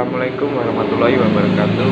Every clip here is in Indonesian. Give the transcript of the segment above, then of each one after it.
Assalamualaikum warahmatullahi wabarakatuh.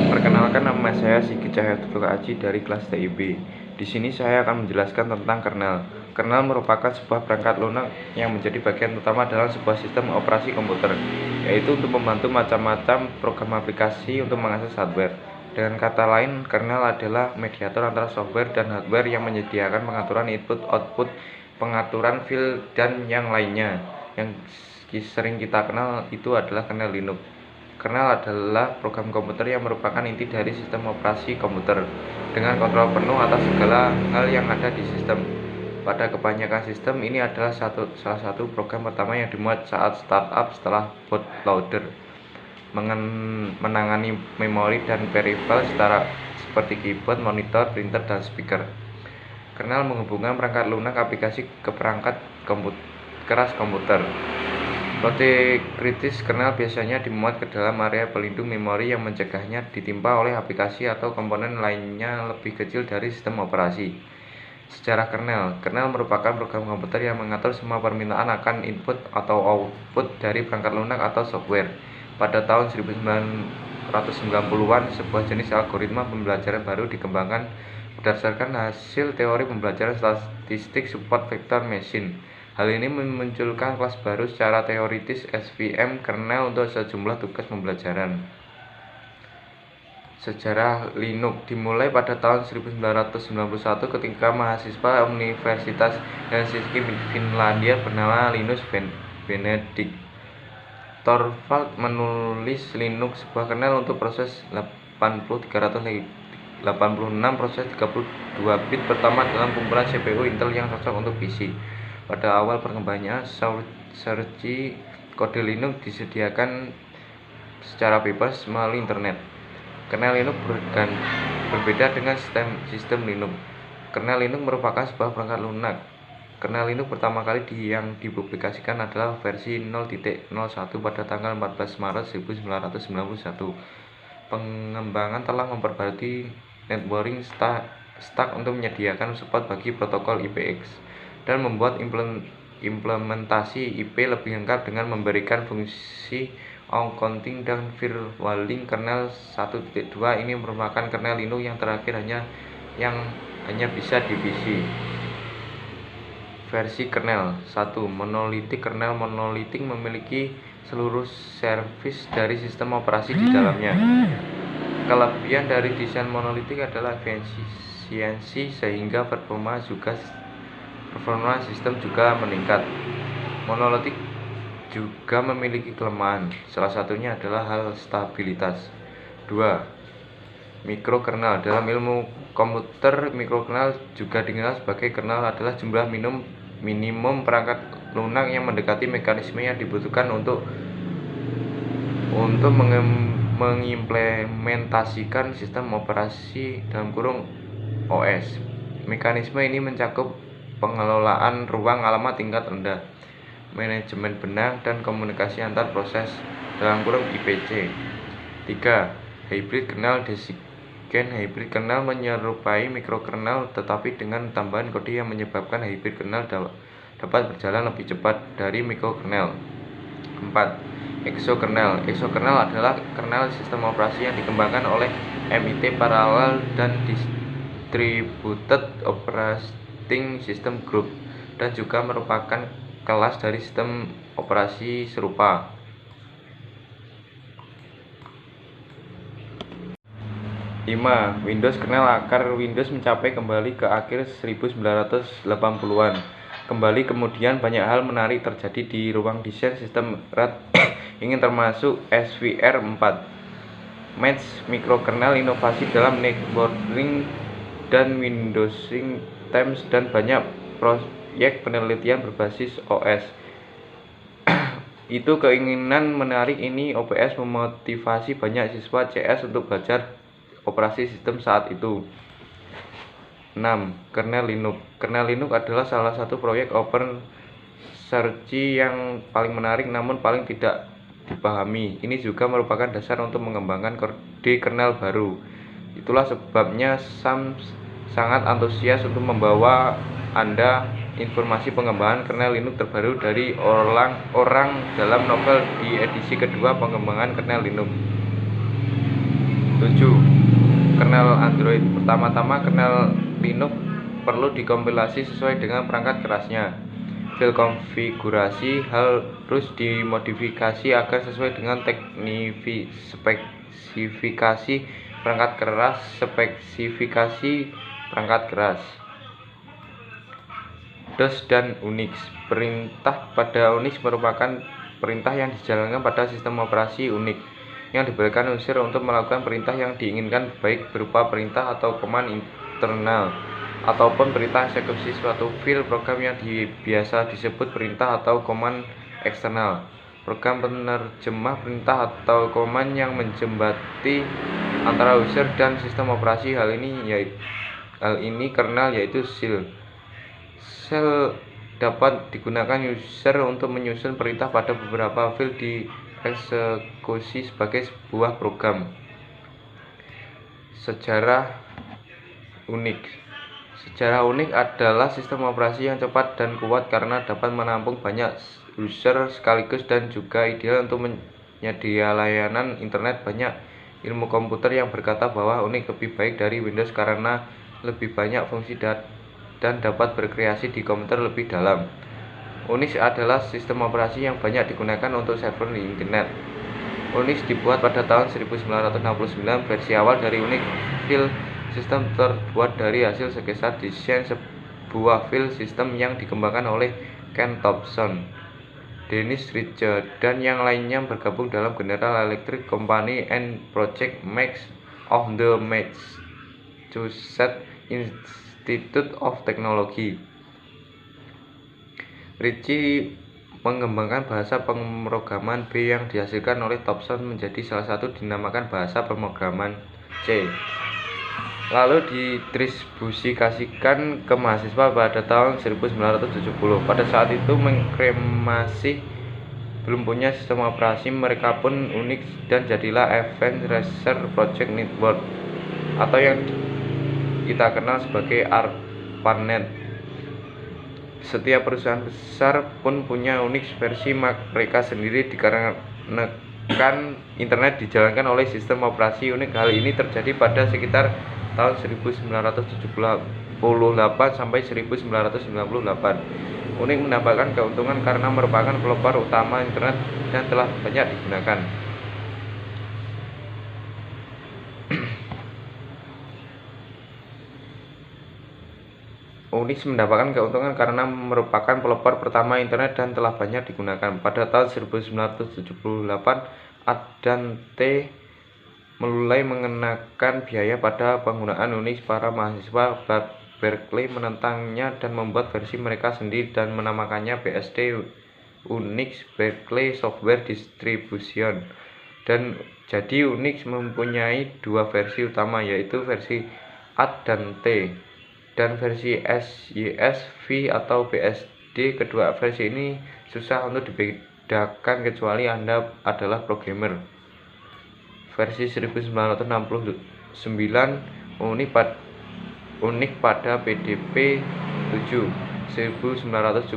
Perkenalkan, nama saya Sigit Cahyatul Aji dari kelas TIB. Di sini saya akan menjelaskan tentang kernel. Kernel merupakan sebuah perangkat lunak yang menjadi bagian utama dalam sebuah sistem operasi komputer, yaitu untuk membantu macam-macam program aplikasi untuk mengakses hardware. Dengan kata lain, kernel adalah mediator antara software dan hardware yang menyediakan pengaturan input-output, pengaturan file, dan yang lainnya. Yang sering kita kenal itu adalah kernel Linux. Kernel adalah program komputer yang merupakan inti dari sistem operasi komputer, dengan kontrol penuh atas segala hal yang ada di sistem. Pada kebanyakan sistem, ini adalah salah satu program pertama yang dimuat saat startup setelah bootloader, menangani memori dan peripheral seperti keyboard, monitor, printer, dan speaker. Kernel menghubungkan perangkat lunak aplikasi ke perangkat keras komputer. Protek kritis kernel biasanya dimuat ke dalam area pelindung memori yang mencegahnya ditimpa oleh aplikasi atau komponen lainnya lebih kecil dari sistem operasi. Sejarah kernel merupakan program komputer yang mengatur semua permintaan akan input atau output dari perangkat lunak atau software. Pada tahun 1990-an, sebuah jenis algoritma pembelajaran baru dikembangkan berdasarkan hasil teori pembelajaran statistik support vector machine. Hal ini memunculkan kelas baru secara teoritis SVM kernel untuk sejumlah tugas pembelajaran. Sejarah Linux dimulai pada tahun 1991 ketika mahasiswa Universitas Helsinki Finlandia bernama Linus Benedict Torvald menulis Linux, sebuah kernel untuk proses 386 proses 32 bit pertama dalam kumpulan CPU Intel yang cocok untuk PC. Pada awal perkembangannya, search kode Linux disediakan secara bebas melalui internet. Kernel Linux berbeda dengan sistem Linux. Kernel Linux merupakan sebuah perangkat lunak. Kernel Linux pertama kali yang dipublikasikan adalah versi 0.01 pada tanggal 14 Maret 1991. Pengembangan telah memperbarui networking stack untuk menyediakan support bagi protokol IPX dan membuat implementasi IP lebih lengkap dengan memberikan fungsi accounting dan firewalling. Kernel 1.2 ini merupakan kernel Linux yang terakhir yang hanya bisa di PC. Versi kernel 1. Monolitik. Kernel monolitik memiliki seluruh service dari sistem operasi di dalamnya. Kelebihan dari desain monolitik adalah efisiensi sehingga performa sistem juga meningkat. Monolitik juga memiliki kelemahan, salah satunya adalah hal stabilitas. 2. Mikrokernel. Dalam ilmu komputer, mikrokernel juga dikenal sebagai kernel adalah jumlah minimum perangkat lunak yang mendekati mekanisme yang dibutuhkan untuk mengimplementasikan sistem operasi (OS). Mekanisme ini mencakup pengelolaan ruang alamat tingkat rendah, manajemen benang, dan komunikasi antar proses (IPC). 3. Hybrid kernel. Desigen hybrid kernel menyerupai mikrokernel tetapi dengan tambahan kode yang menyebabkan hybrid kernel dapat berjalan lebih cepat dari mikrokernel. 4. Exokernel. Exokernel adalah kernel sistem operasi yang dikembangkan oleh MIT Parallel dan Distributed Operating System Group dan juga merupakan kelas dari sistem operasi serupa. 5. Windows kernel. Akar Windows mencapai kembali ke akhir 1980-an. Kembali kemudian banyak hal menarik terjadi di ruang desain sistem RAID ingin termasuk SWR 4. Match mikrokernel, inovasi dalam networking dan windowsing times, dan banyak proyek penelitian berbasis OS. Itu keinginan menarik ini OPS memotivasi banyak siswa CS untuk belajar operasi sistem saat itu. 6. Kernel Linux. Kernel Linux adalah salah satu proyek open source yang paling menarik namun paling tidak dipahami. Ini juga merupakan dasar untuk mengembangkan kode kernel baru. Itulah sebabnya Sam sangat antusias untuk membawa Anda informasi pengembangan kernel Linux terbaru dari orang dalam novel di edisi kedua pengembangan kernel Linux. 7. Kernel Android. Pertama-tama kernel Linux perlu dikompilasi sesuai dengan perangkat kerasnya. File konfigurasi harus dimodifikasi agar sesuai dengan spesifikasi perangkat keras. DOS dan Unix. Perintah pada Unix merupakan perintah yang dijalankan pada sistem operasi Unix yang diberikan user untuk melakukan perintah yang diinginkan, baik berupa perintah atau command internal ataupun perintah eksekusi suatu file program yang biasa disebut perintah atau command eksternal. Program penerjemah perintah atau command yang menjembati antara user dan sistem operasi. Hal ini kernel yaitu shell. Shell dapat digunakan user untuk menyusun perintah pada beberapa file dieksekusi sebagai sebuah program. Sejarah Unix. Sejarah Unix adalah sistem operasi yang cepat dan kuat karena dapat menampung banyak user sekaligus dan juga ideal untuk menyedia layanan internet. Banyak ilmu komputer yang berkata bahwa Unix lebih baik dari Windows karena lebih banyak fungsi dan dapat berkreasi di komputer lebih dalam. Unix adalah sistem operasi yang banyak digunakan untuk server di internet. Unix dibuat pada tahun 1969. Versi awal dari Unix file system terbuat dari hasil sketsa desain sebuah file system yang dikembangkan oleh Ken Thompson, Dennis Ritchie, dan yang lainnya bergabung dalam General Electric Company and Project Max of the Massachusetts Institute of Technology. Ritchie mengembangkan bahasa pemrograman B yang dihasilkan oleh Thompson menjadi salah satu dinamakan bahasa pemrograman C. Lalu didistribusikan ke mahasiswa pada tahun 1970. Pada saat itu masih belum punya sistem operasi, mereka pun Unix dan jadilah Advanced Research Project Network atau yang kita kenal sebagai ARPANET. Setiap perusahaan besar pun punya Unix versi mereka sendiri dikarenakan internet dijalankan oleh sistem operasi Unix. Hal ini terjadi pada sekitar tahun 1978 sampai 1998. Unix mendapatkan keuntungan karena merupakan pelopor utama internet dan telah banyak digunakan. Unix mendapatkan keuntungan karena merupakan pelopor pertama internet dan telah banyak digunakan. Pada tahun 1978, Andante mulai mengenakan biaya pada penggunaan Unix. Para mahasiswa Berkeley menentangnya dan membuat versi mereka sendiri dan menamakannya BSD, Unix Berkeley Software Distribution. Dan jadi Unix mempunyai dua versi utama, yaitu versi Andante dan versi SYSV atau BSD. Kedua versi ini susah untuk dibedakan kecuali Anda adalah programmer. Versi 1969 Unix pada PDP 7, 1971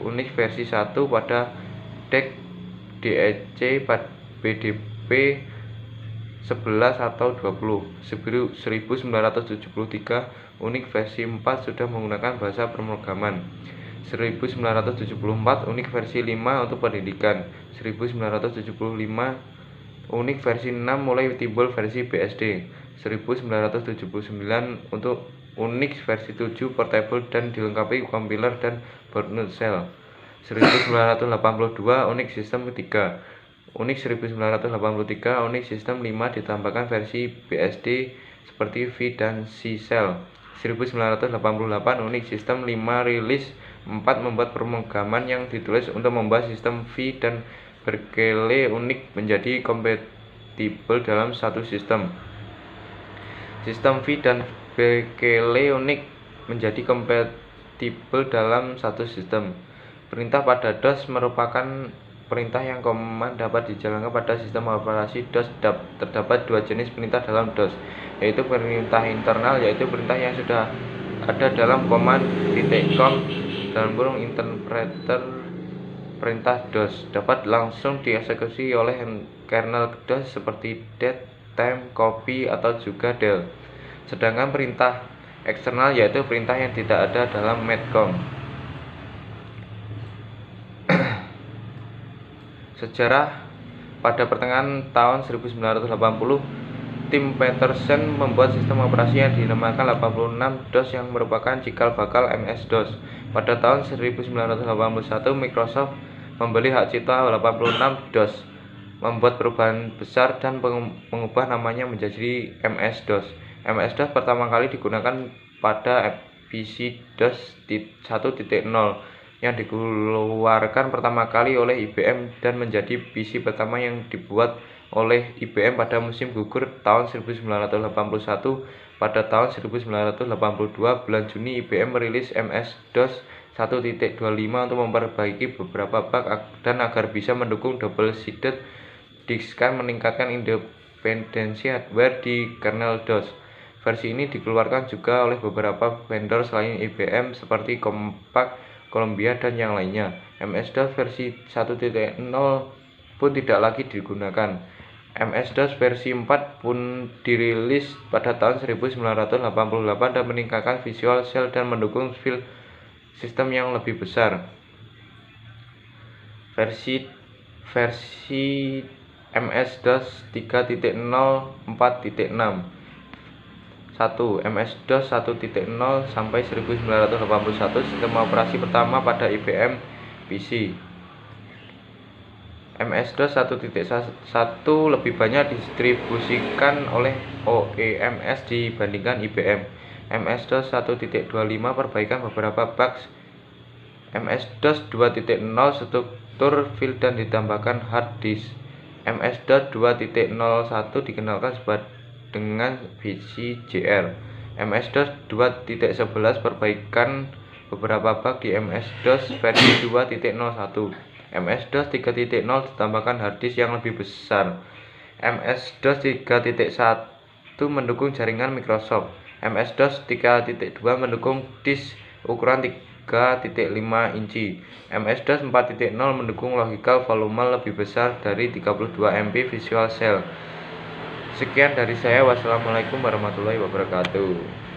Unix versi 1 pada DEC pada PDP 11 atau 20. 1973 Unix versi 4 sudah menggunakan bahasa pemrograman. 1974 Unix versi 5 untuk pendidikan. 1975 Unix versi 6 mulai timbul versi BSD. 1979 untuk Unix versi 7 portable dan dilengkapi compiler dan bootloader shell. 1982 Unix System 3. Unix 1983 Unix System 5 ditambahkan versi BSD seperti V dan C shell. 1988 Unix System 5 rilis 4 membuat pemrograman yang ditulis untuk membuat sistem V dan Berkeley Unix menjadi kompatibel dalam satu sistem. Sistem V dan Berkeley Unix menjadi kompatibel dalam satu sistem. Perintah pada DOS merupakan perintah yang command dapat dijalankan pada sistem operasi DOS. Terdapat dua jenis perintah dalam DOS, yaitu perintah internal, yaitu perintah yang sudah ada dalam command .com interpreter perintah DOS dapat langsung dieksekusi oleh kernel DOS seperti det, temp, copy, atau juga del. Sedangkan perintah eksternal yaitu perintah yang tidak ada dalam Medcom. Sejarah. Pada pertengahan tahun 1980, tim Peterson membuat sistem operasi yang dinamakan 86 DOS yang merupakan cikal bakal MS-DOS. Pada tahun 1981, Microsoft membeli hak cipta 86 DOS, membuat perubahan besar dan mengubah namanya menjadi MS-DOS. MS-DOS pertama kali digunakan pada PC DOS 1.0 yang dikeluarkan pertama kali oleh IBM dan menjadi PC pertama yang dibuat oleh IBM pada musim gugur tahun 1981. Pada tahun 1982 bulan Juni, IBM merilis MS-DOS 1.25 untuk memperbaiki beberapa bug dan agar bisa mendukung double-sided disk dan meningkatkan independensi hardware di kernel DOS. Versi ini dikeluarkan juga oleh beberapa vendor selain IBM seperti Compaq, Columbia, dan yang lainnya. MS-DOS versi 1.0 pun tidak lagi digunakan. MS-DOS versi 4 pun dirilis pada tahun 1988 dan meningkatkan visual shell dan mendukung file sistem yang lebih besar. Versi MS-DOS 3.0 4.6. 1. MS-DOS 1.0 sampai 1981 sistem operasi pertama pada IBM PC. MS-DOS 1.1 lebih banyak didistribusikan oleh OEMS dibandingkan IBM. MS-DOS 1.25 perbaikan beberapa bugs. MS-DOS 2.0 struktur file dan ditambahkan hard disk. MS-DOS 2.01 dikenalkan dengan VCJR. MS-DOS 2.11 perbaikan beberapa bug di MS-DOS versi 2.01. MS-DOS 3.0 ditambahkan harddisk yang lebih besar. MS-DOS 3.1 mendukung jaringan Microsoft. MS-DOS 3.2 mendukung disk ukuran 3.5 inci. MS-DOS 4.0 mendukung logical volume lebih besar dari 32 MB visual shell. Sekian dari saya. Wassalamualaikum warahmatullahi wabarakatuh.